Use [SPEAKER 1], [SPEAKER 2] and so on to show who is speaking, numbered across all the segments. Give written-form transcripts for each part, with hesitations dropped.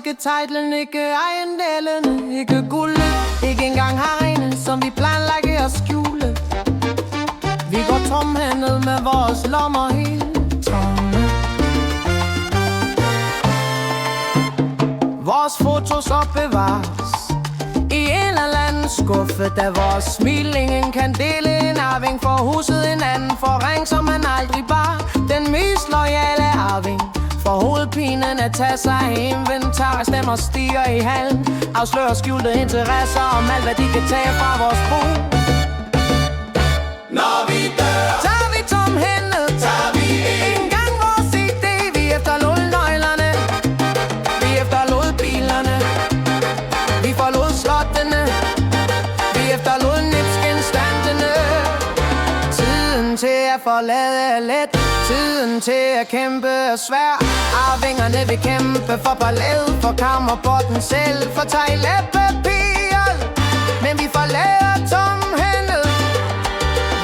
[SPEAKER 1] ikke titlen, ikke ejendelen, ikke guldet, ikke engang harene, som vi planlægger at skjule. Vi går tomhændet med vores lommer helt tomme. Vores fotos opbevares i en eller anden skuffe, da vores smil ingen kan dele. En arving for huset, en anden for ring, som man aldrig bar. Den mest loyale arving for hovedpinen at tage sig af inventar. Stemmer stiger i hallen, afslører skjulte interesser om alt, hvad de kan tage fra vores bo.
[SPEAKER 2] Når vi dør,
[SPEAKER 1] tager vi tomhændet,
[SPEAKER 2] tager vi
[SPEAKER 1] ikke engang vores idé. Vi efterlod nøglerne, vi efterlod bilerne, vi forlod slottene, vi efterlod nipsgenstandene. Tiden til at forlade er let, tiden til at kæmpe er svær. Arvingerne vil kæmpe for ballet, for kammerbotten selv, for toiletpapiret. Men vi forlader tomhændet,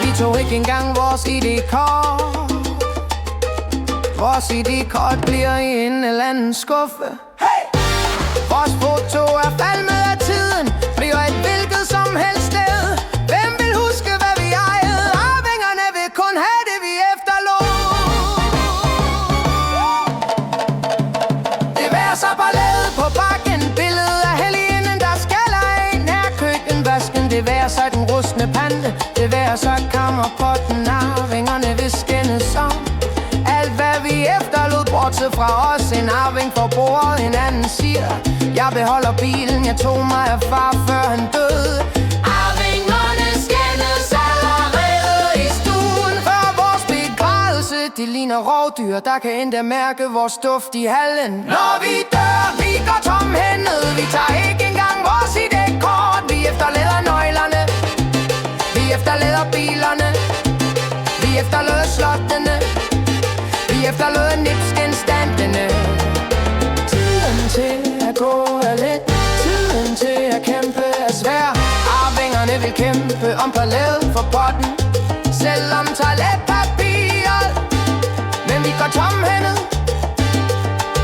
[SPEAKER 1] vi tog ikke engang vores ID-kort. Vores ID-kort bliver i en eller anden skuffe.
[SPEAKER 2] Hey!
[SPEAKER 1] Vores foto er falmet af tiden, bliver et hvilket som helst sted. Hvem vil huske, hvad vi ejede? Arvingerne vil kun have det, vi efterlod. Det vær så ballade på bakken, billedet af helgenen, der skaller af nær køkkenvasken. Det vær så den rustne pande, det vær så kammerpotten. Arvingerne vil skændes om alt, hvad vi efterlod, bortset fra os. En arving for bordet, en anden siger: jeg beholder bilen, jeg tog mig af far, før han døde. Arvingerne skændes allerede i stuen før vores begravelse. De ligner rovdyr, der kan endda mærke vores duft i hallen. Når vi dør, vi går tomhændet, vi tager ikke engang vores ID-kort. Vi efterlader nøglerne, vi efterlader bilerne, vi efterlader slottene, vi efterlader nipsgenstandene. Tiden til at gå er let, tiden til at kæmpe er svær. Arvingerne vil kæmpe om palæet for potten, selvom toiletpapiret. Men vi går tomhændet,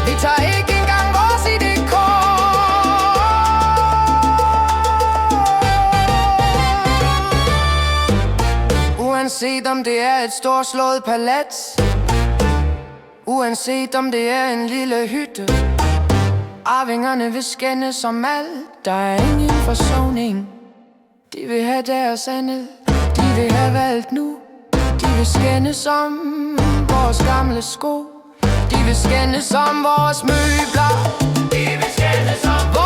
[SPEAKER 1] vi tager ikke engang vores ID-kort. Uanset om det er et storslået palæt, uanset om det er en lille hytte, arvingerne vil skændes om alt. Der er ingen forsoning, de vil have deres andet, de vil have valgt nu. De vil skændes om vores gamle sko, de vil skændes om vores møbler,
[SPEAKER 2] vi vil skændes om